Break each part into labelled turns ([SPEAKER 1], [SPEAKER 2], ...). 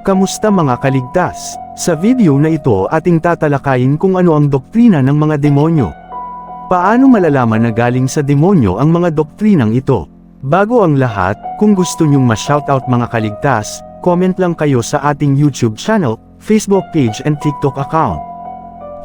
[SPEAKER 1] Kamusta mga kaligtas? Sa video na ito ating tatalakayin kung ano ang doktrina ng mga demonyo. Paano malalaman na galing sa demonyo ang mga doktrinang ito? Bago ang lahat, kung gusto nyong ma-shoutout mga kaligtas, comment lang kayo sa ating YouTube channel, Facebook page and TikTok account.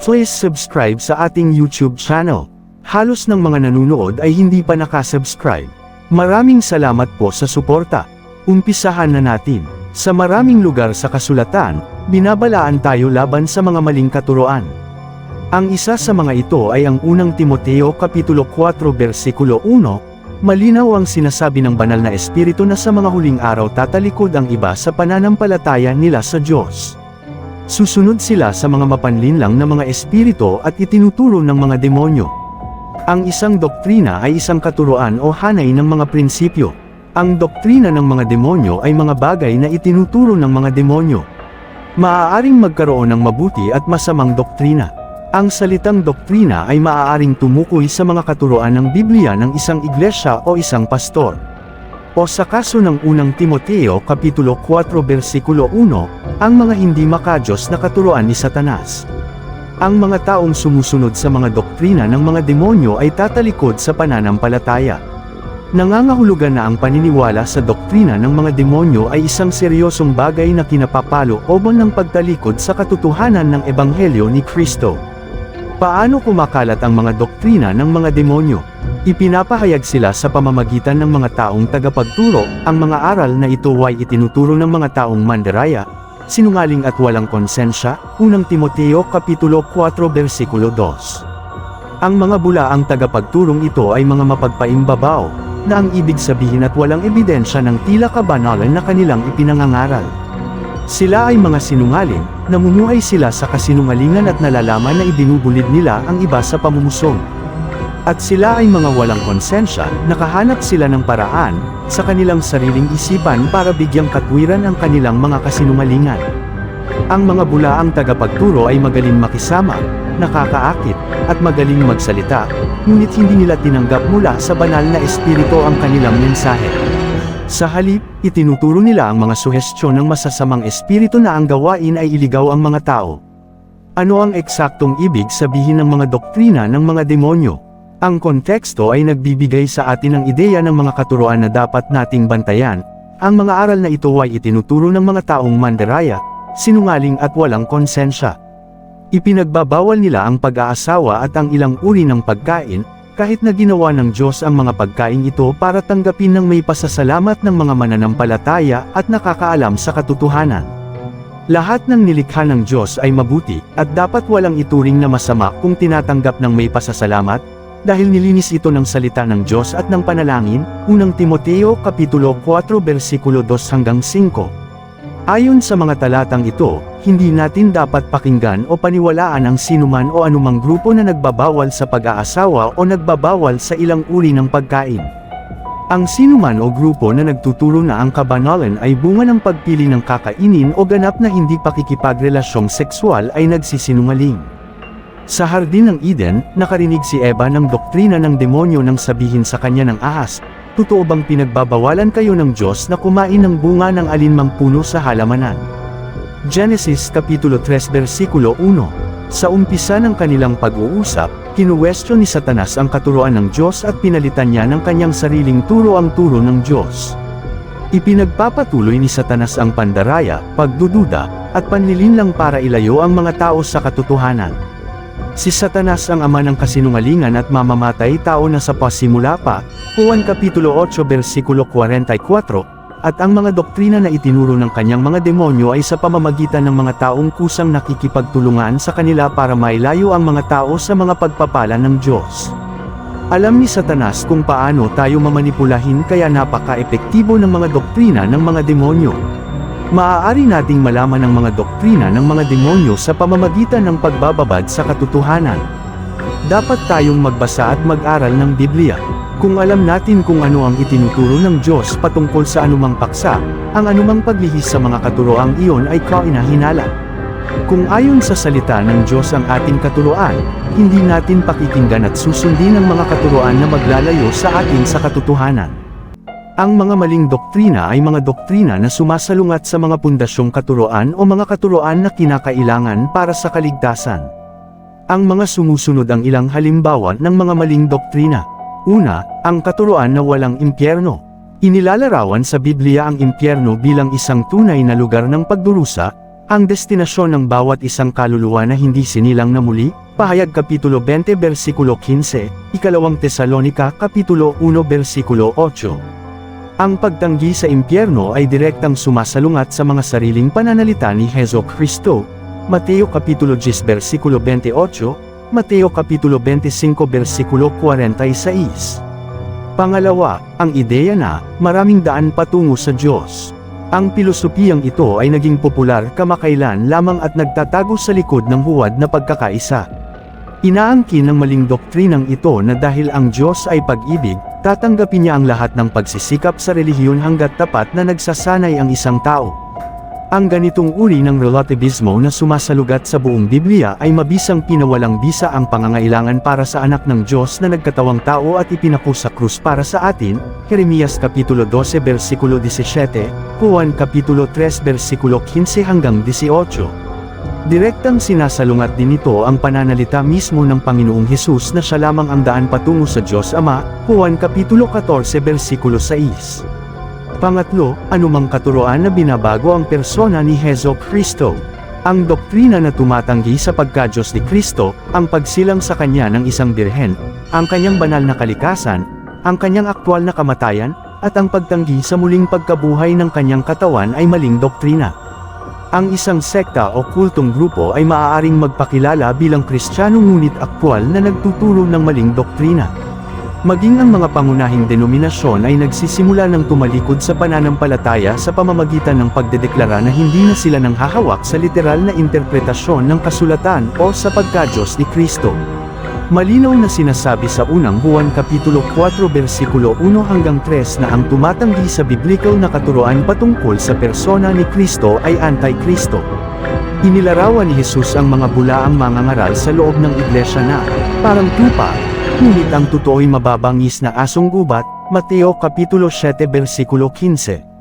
[SPEAKER 1] Please subscribe sa ating YouTube channel. Halos ng mga nanonood ay hindi pa nakasubscribe. Maraming salamat po sa suporta. Umpisahan na natin. Sa maraming lugar sa kasulatan, binabalaan tayo laban sa mga maling katuruan. Ang isa sa mga ito ay ang unang Timoteo Kapitulo 4 versikulo 1, malinaw ang sinasabi ng banal na espiritu na sa mga huling araw tatalikod ang iba sa pananampalataya nila sa Diyos. Susunod sila sa mga mapanlinlang na mga espiritu at itinuturo ng mga demonyo. Ang isang doktrina ay isang katuruan o hanay ng mga prinsipyo. Ang doktrina ng mga demonyo ay mga bagay na itinuturo ng mga demonyo. Maaaring magkaroon ng mabuti at masamang doktrina. Ang salitang doktrina ay maaaring tumukoy sa mga katuruan ng Biblia ng isang iglesia o isang pastor. O sa kaso ng unang Timoteo Kapitulo 4 versikulo 1, ang mga hindi makadiyos na katuruan ni Satanas. Ang mga taong sumusunod sa mga doktrina ng mga demonyo ay tatalikod sa pananampalataya. Nangangahulugan na ang paniniwala sa doktrina ng mga demonyo ay isang seryosong bagay na kinapapalo oban ng pagtalikod sa katotohanan ng Ebanghelyo ni Kristo. Paano kumakalat ang mga doktrina ng mga demonyo? Ipinapahayag sila sa pamamagitan ng mga taong tagapagturo. Ang mga aral na ito ay itinuturo ng mga taong mandaraya, sinungaling at walang konsensya. Unang Timoteo Kapitulo 4 versikulo 2. Ang mga bulaang tagapagturong ito ay mga mapagpaimbabaw, na ang ibig sabihin at walang ebidensya ng tila kabanalan na kanilang ipinangangaral. Sila ay mga sinungaling, namumuhay sila sa kasinungalingan at nalalaman na ibinubulid nila ang iba sa pamumusong. At sila ay mga walang konsensya, nakahanap sila ng paraan, sa kanilang sariling isipan para bigyang katwiran ang kanilang mga kasinungalingan. Ang mga bulaang tagapagturo ay magaling makisama, nakakaakit, at magaling magsalita, ngunit hindi nila tinanggap mula sa banal na espiritu ang kanilang mensahe. Sa halip, itinuturo nila ang mga suhestyon ng masasamang espiritu na ang gawain ay iligaw ang mga tao. Ano ang eksaktong ibig sabihin ng mga doktrina ng mga demonyo? Ang konteksto ay nagbibigay sa atin ng ideya ng mga katuruan na dapat nating bantayan. Ang mga aral na ito ay itinuturo ng mga taong mandaraya, sinungaling at walang konsensya. Ipinagbabawal nila ang pag-aasawa at ang ilang uri ng pagkain, kahit na ginawa ng Diyos ang mga pagkain ito para tanggapin ng may pasasalamat ng mga mananampalataya at nakakaalam sa katotohanan. Lahat ng nilikha ng Diyos ay mabuti, at dapat walang ituring na masama kung tinatanggap ng may pasasalamat, dahil nilinis ito ng salita ng Diyos at ng panalangin. Unang Timoteo Kapitulo 4 versikulo 2 hanggang 5. Ayon sa mga talatang ito, hindi natin dapat pakinggan o paniwalaan ang sinuman o anumang grupo na nagbabawal sa pag-aasawa o nagbabawal sa ilang uri ng pagkain. Ang sinuman o grupo na nagtuturo na ang kabanalan ay bunga ng pagpili ng kakainin o ganap na hindi pakikipagrelasyong sexual ay nagsisinungaling. Sa Hardin ng Eden, nakarinig si Eva ng doktrina ng demonyo nang sabihin sa kanya ng ahas, "Totoo bang pinagbabawalan kayo ng Diyos na kumain ng bunga ng alinmang puno sa halamanan?" Genesis Kapitulo 3 versikulo 1. Sa umpisa ng kanilang pag-uusap, kinuwestiyon ni Satanas ang katuruan ng Diyos at pinalitan niya ng kanyang sariling turo ang turo ng Diyos. Ipinagpapatuloy ni Satanas ang pandaraya, pagdududa, at panlilinlang para ilayo ang mga tao sa katotohanan. Si Satanas ang ama ng kasinungalingan at mamamatay tao na sa pasimula pa, Juan Kapitulo 8 versikulo 44, at ang mga doktrina na itinuro ng kanyang mga demonyo ay sa pamamagitan ng mga taong kusang nakikipagtulungan sa kanila para mailayo ang mga tao sa mga pagpapala ng Diyos. Alam ni Satanas kung paano tayo mamanipulahin, kaya napaka-epektibo ng mga doktrina ng mga demonyo. Maaari nating malaman ang mga doktrina ng mga demonyo sa pamamagitan ng pagbababad sa katotohanan. Dapat tayong magbasa at mag-aral ng Biblia. Kung alam natin kung ano ang itinuturo ng Diyos patungkol sa anumang paksa, ang anumang paglihis sa mga katuroang iyon ay kainahinala. Kung ayon sa salita ng Diyos ang ating katuroan, hindi natin pakikinggan at susundin ang mga katuroan na maglalayo sa atin sa katotohanan. Ang mga maling doktrina ay mga doktrina na sumasalungat sa mga pundasyong katuroan o mga katuroan na kinakailangan para sa kaligtasan. Ang mga sumusunod ang ilang halimbawa ng mga maling doktrina. Una, ang katuroan na walang impyerno. Inilalarawan sa Biblia ang impyerno bilang isang tunay na lugar ng pagdurusa, ang destinasyon ng bawat isang kaluluwa na hindi sinilang na muli. Pahayag Kapitulo 20 versikulo 15, Ikalawang Tesalonika Kapitulo 1 versikulo 8. Ang pagtanggi sa impyerno ay direktang sumasalungat sa mga sariling pananalita ni Heso Kristo. Mateo Kapitulo 10 versikulo 28, Mateo Kapitulo 25 versikulo 46. Pangalawa, ang ideya na, maraming daan patungo sa Diyos. Ang pilosopiyang ito ay naging popular kamakailan lamang at nagtatago sa likod ng huwad na pagkakaisa. Inaangkin ng maling doktrinang ito na dahil ang Diyos ay pag-ibig, tatanggapin niya ang lahat ng pagsisikap sa relihiyon hanggat tapat na nagsasanay ang isang tao. Ang ganitong uri ng relativismo na sumasalugat sa buong Biblia ay mabisang pinawalang bisa ang pangangailangan para sa anak ng Diyos na nagkatawang tao at ipinako sa krus para sa atin, Jeremias Kapitulo 12 versikulo 17, Juan Kapitulo 3 versikulo 15 hanggang 18. Direktang sinasalungat din ito ang pananalita mismo ng Panginoong Hesus na siya lamang ang daan patungo sa Diyos Ama, Juan Kapitulo 14 versikulo 6. Pangatlo, anumang katuroan na binabago ang persona ni Heso Kristo. Ang doktrina na tumatanggi sa pagka-Diyos ni Kristo, ang pagsilang sa Kanya ng isang birhen, ang Kanyang banal na kalikasan, ang Kanyang aktwal na kamatayan, at ang pagtanggi sa muling pagkabuhay ng Kanyang katawan ay maling doktrina. Ang isang sekta o kultong grupo ay maaaring magpakilala bilang Kristiyano ngunit aktwal na nagtuturo ng maling doktrina. Maging ang mga pangunahing denominasyon ay nagsisimula ng tumalikod sa pananampalataya sa pamamagitan ng pagdedeklara na hindi na sila nang hahawak sa literal na interpretasyon ng kasulatan o sa pagka-Diyos ni Kristo. Malinaw na sinasabi sa unang Juan Kapitulo 4 versikulo 1 hanggang 3 na ang tumatanggi sa biblical na katuroan patungkol sa persona ni Kristo ay Antikristo. Inilarawan ni Jesus ang mga bulaang mangangaral sa loob ng iglesia na parang tupa, ngunit ang totoo'y mababangis na asong gubat, Mateo Kapitulo 7 versikulo 15.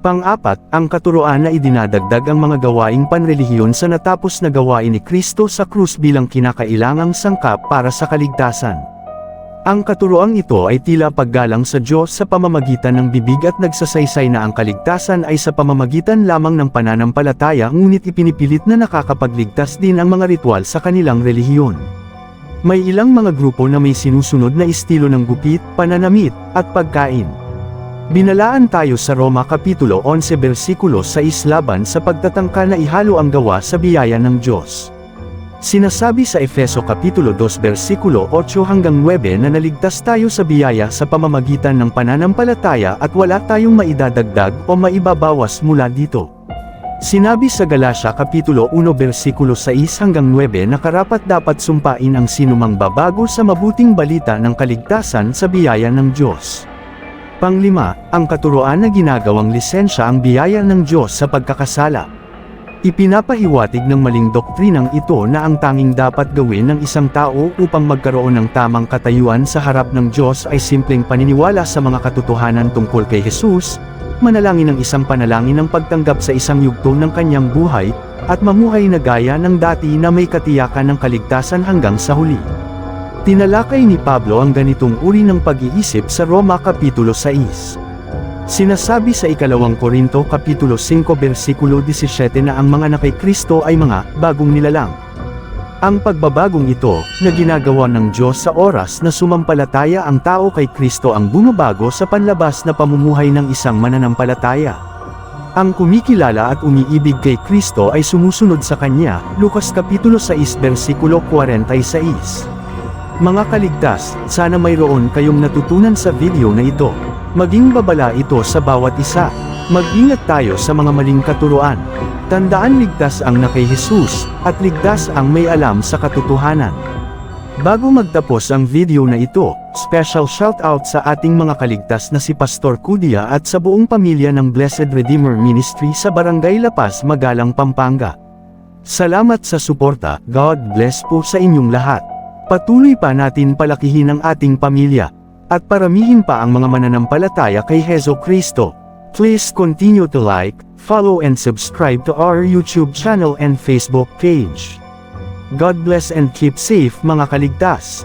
[SPEAKER 1] Pang-apat, ang katuroan na idinadagdag ang mga gawaing panrelihiyon sa natapos na gawain ni Kristo sa krus bilang kinakailangang sangkap para sa kaligtasan. Ang katuroang ito ay tila paggalang sa Diyos sa pamamagitan ng bibig at nagsasaysay na ang kaligtasan ay sa pamamagitan lamang ng pananampalataya ngunit ipinipilit na nakakapagligtas din ang mga ritual sa kanilang relihiyon. May ilang mga grupo na may sinusunod na estilo ng gupit, pananamit, at pagkain. Binalaan tayo sa Roma Kapitulo 11 versikulo 6 laban sa pagtatangka na ihalo ang gawa sa biyaya ng Diyos. Sinasabi sa Efeso Kapitulo 2 versikulo 8 hanggang 9 na naligtas tayo sa biyaya sa pamamagitan ng pananampalataya at wala tayong maidadagdag o maibabawas mula dito. Sinabi sa Galacia Kapitulo 1 versikulo 6 hanggang 9 na karapat-dapat sumpain ang sinumang babago sa mabuting balita ng kaligtasan sa biyaya ng Diyos. Panglima, ang katuroan na ginagawang lisensya ang biyaya ng Diyos sa pagkakasala. Ipinapahiwatig ng maling doktrinang ito na ang tanging dapat gawin ng isang tao upang magkaroon ng tamang katayuan sa harap ng Diyos ay simpleng paniniwala sa mga katotohanan tungkol kay Jesus, manalangin ng isang panalangin ng pagtanggap sa isang yugto ng kanyang buhay, at mamuhay na gaya ng dati na may katiyakan ng kaligtasan hanggang sa huli. Tinalakay ni Pablo ang ganitong uri ng pag-iisip sa Roma Kapitulo 6. Sinasabi sa ikalawang Korinto Kapitulo 5 versikulo 17 na ang mga na kay Kristo ay mga bagong nilalang. Ang pagbabagong ito, na ginagawa ng Diyos sa oras na sumampalataya ang tao kay Kristo ang bumabago sa panlabas na pamumuhay ng isang mananampalataya. Ang kumikilala at umiibig kay Kristo ay sumusunod sa Kanya, Lucas Kapitulo 6 versikulo 46. Mga kaligtas, sana mayroon kayong natutunan sa video na ito. Maging babala ito sa bawat isa. Mag-ingat tayo sa mga maling katuruan. Tandaan ligtas ang na kay Jesus, at ligtas ang may alam sa katotohanan. Bago magtapos ang video na ito, special shoutout sa ating mga kaligtas na si Pastor Kudia at sa buong pamilya ng Blessed Redeemer Ministry sa Barangay La Paz, Magalang, Pampanga. Salamat sa suporta, God bless po sa inyong lahat. Patuloy pa natin palakihin ang ating pamilya. at paramihin pa ang mga mananampalataya kay Heso Kristo. Please continue to like, follow and subscribe to our YouTube channel and Facebook page. God bless and keep safe mga kaligtas.